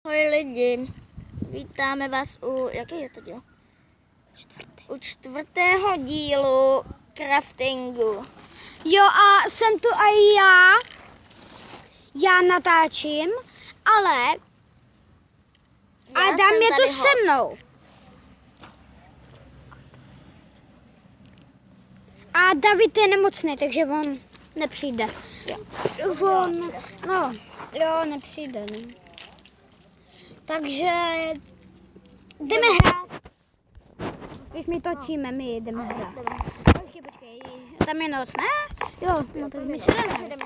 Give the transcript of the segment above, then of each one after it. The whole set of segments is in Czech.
Ahoj lidi, vítáme vás u, jaký je to díl? U 4. dílu craftingu. Jo, a jsem tu i já. Já natáčím, ale Adam je tu se mnou. A David je nemocný, takže on nepřijde. Nepřijde. Ne? Takže jdeme hrát. Spíš my točíme, my jdeme hrát. Počkej, tam je noc, ne? Jo, no tak my si jdeme.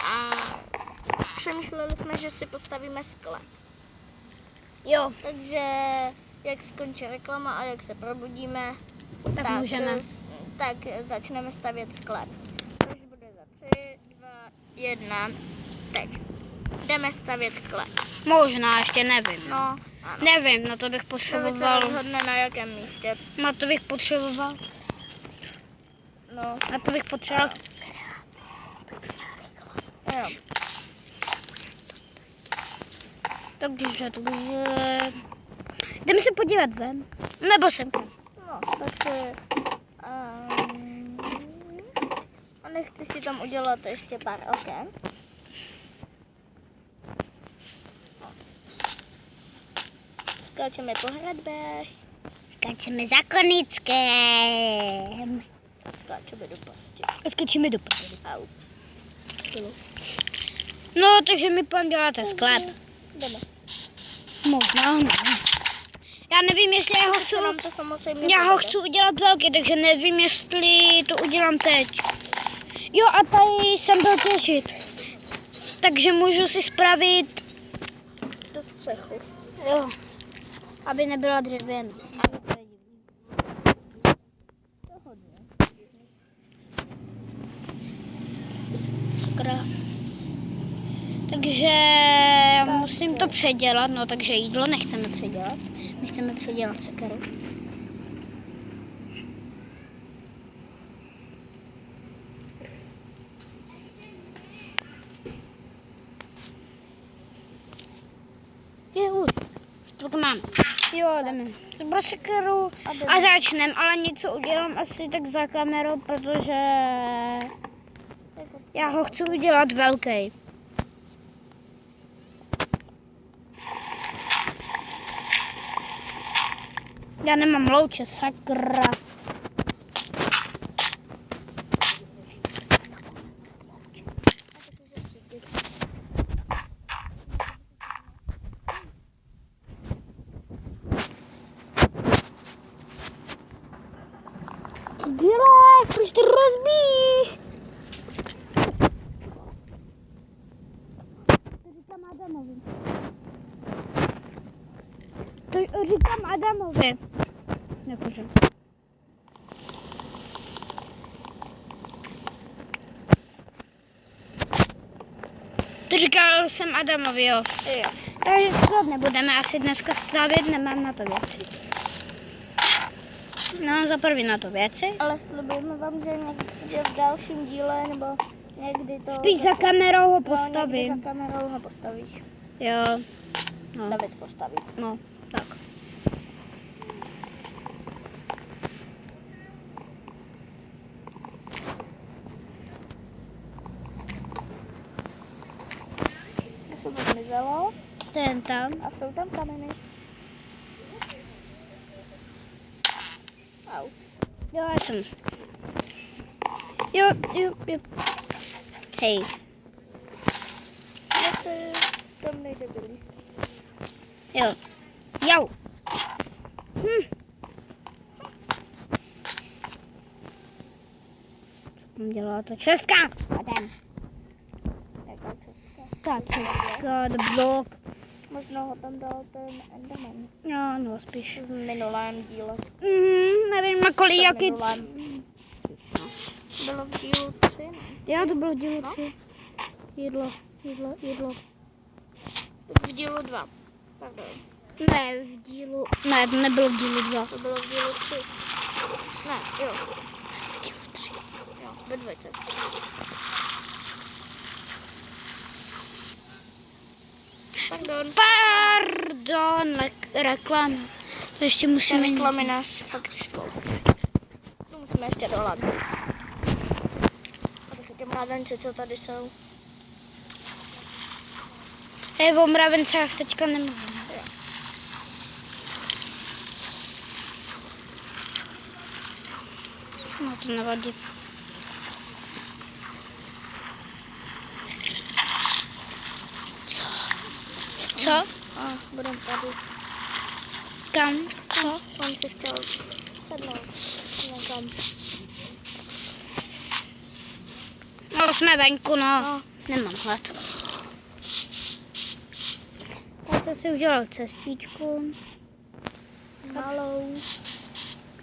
A přemýšleli jsme, že si postavíme sklep. Jo. Takže jak skončí reklama a jak se probudíme, Tak můžeme. Tak začneme stavět sklep. Což bude za 3, 2, 1, teď. Jdeme stavět sklep. Možná, ještě nevím. No, ano. Nevím, na to bych Člověk se potřeboval. rozhodne na jakém místě. Na to bych potřeboval. No, Na to bych potřeboval. jo. Takže. Jdeme se podívat ven. Nebo sem. No, tak si... a nechci si tam udělat ještě pár oken. Skáčeme po hradbách. Skáčeme za konickem. Skáčeme do pasti. Skáčeme do pasti. Au. No, takže mi půjdeme dělat sklep. Jdeme. Možná, ne. Já nevím, jestli já ho chci udělat velký, takže nevím, jestli to udělám teď. Jo, a tady jsem byl těžit. Takže můžu si spravit do střechu. Jo, aby nebyla dřevěná. Sakra. Takže musím to předělat, no takže jídlo nechceme předělat. My chceme předělat sekeru. Tak mám. Jo, jdeme. Zbra sekeru a začneme, ale něco udělám asi tak za kamerou, protože já ho chci udělat velký. Já nemám louče, sakra. Dělej, proč to rozbíš? To říkám Adamovi. To říkám Adamovi. Jakože. To říkal jsem Adamovi, jo. Takže to nebudeme asi dneska stavět, nemám na to věci. No, za první na to věci. Ale slibujeme vám, že někdy v dalším díle, nebo někdy to... Spíš za kamerou ho No, postavím. za kamerou ho postavíš. Jo. No. David postaví. No, tak. To se to zmizelo Ten tam. a jsou tam kameny. Au. Jo, já jsem. Jo. Hej. Zase tam nejde byli. Jo. Jau. Co tam dělá to česká? Adam. Jaká česká? Ta česká, the blok. Možná ho tam dal ten Enderman. No, spíš. V minulém díle. Nevím, na kolik, jaký. Bylo v dílu 3, ne? Jo, to bylo dílu 3. Jídlo. V dílu 2. Pardon. Ne, v dílu. Ne, to nebylo v dílu 2. To bylo v dílu 3. Ne, jo. Dílu 3. Jo, ve 2. Pardon, reklamy. To ještě musíme... Reklamy nás fakt školou. To musíme ještě dolat. A tak ty mravenci, co tady jsou. O mravencách teďka nemluvím. No to nevadí. Co? A, budeme tady. Kam? Co? On si chtěl sednout. Někam. No jsme venku, no. No. Nemám hlad. Já jsem si udělal cestičku. Malou.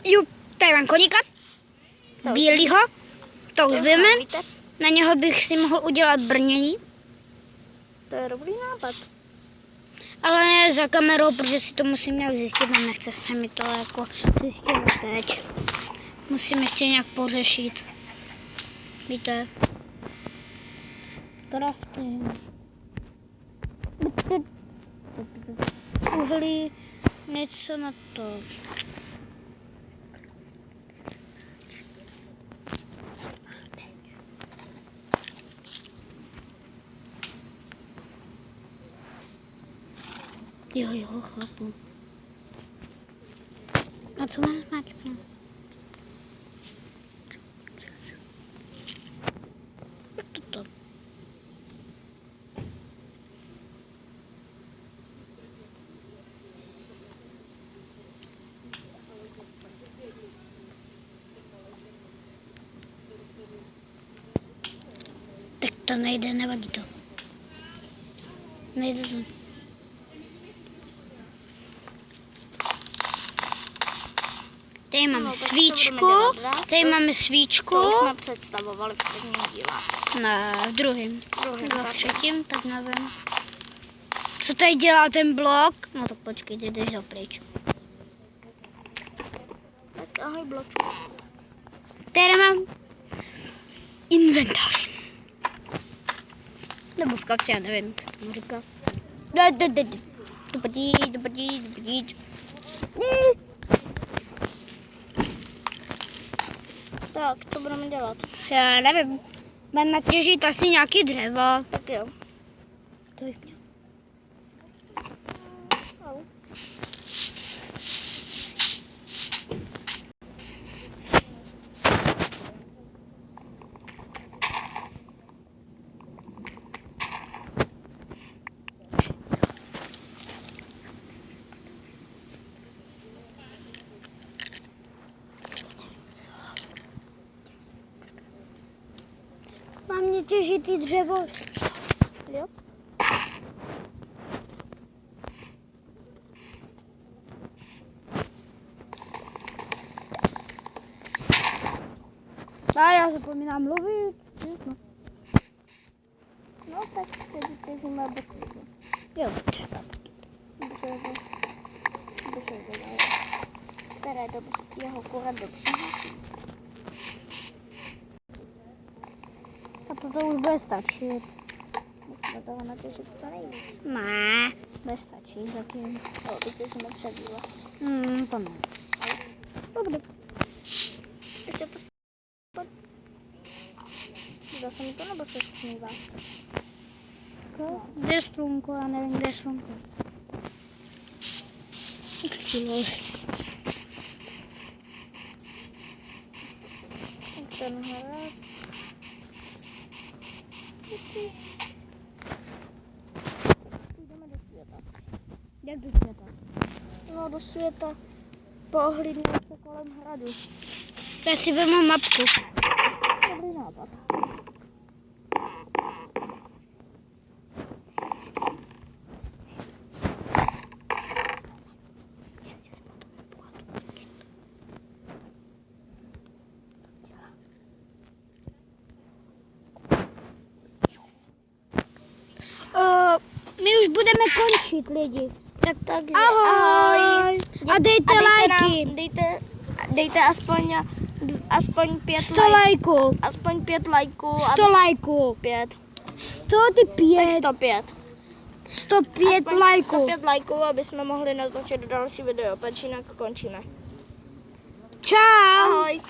Jo, tady mám koníka. To už- Bílýho. To už víme. Víte? Na něho bych si mohl udělat brnění. To je dobrý nápad. Ale ne za kamerou, protože si to musím nějak zjistit a nechce se mi to jako zjistit teď. Musím ještě nějak pořešit. Víte? Crafting. Uhlí, něco na to. Jo, chápu. A co mám znát? Jak to? Tak to nejde, nevadí to. Nejde to. Tady máme svíčku, tady máme svíčku. To už jsme představovali v prvním díle. Ne, v druhém. Druhým, V tak. třetím, tak nevím. Co tady dělá ten blok? No tak počkej, ty jdeš dopryč. Tak ahoj, bločku. Tady mám inventář. Nebo škaf, já nevím, co tomu říká. Dobrý. Tak, co budeme dělat? Já nevím. Mám natěžit asi nějaký dřevo. Tak jo. To bych měl. Au. Mám mě těžit i dřevo. Jo? A já zapomínám mluvit. No tak teď těžíme boku. Jo, třeba. Které dobře, jeho kura dobře. A to už bude stačit. Musíme toho natěžit co nejvíc. Ne, bude stačit zatím. Jo, vytěžíme celý les. To ne. Dobrý. Ještě to zase mi to nebo se smívá? Kde je slunko? Já nevím, kde je slunko. Tenhle. Jdeme do světa. Jak do světa? No do světa. Pohlídnout se kolem hradu. Já si vezmu mapku. Dobrý nápad. My už budeme končit, lidi. Tak Ahoj. A dejte lajky. Dejte aspoň 5 100 lajků. Aspoň 5 lajků. 100 lajků. 5. 100 ty 5. Tak 105. 105 lajků. 105 lajků, aby jsme mohli natočit další video. Pak jinak končíme. Čau. Ahoj.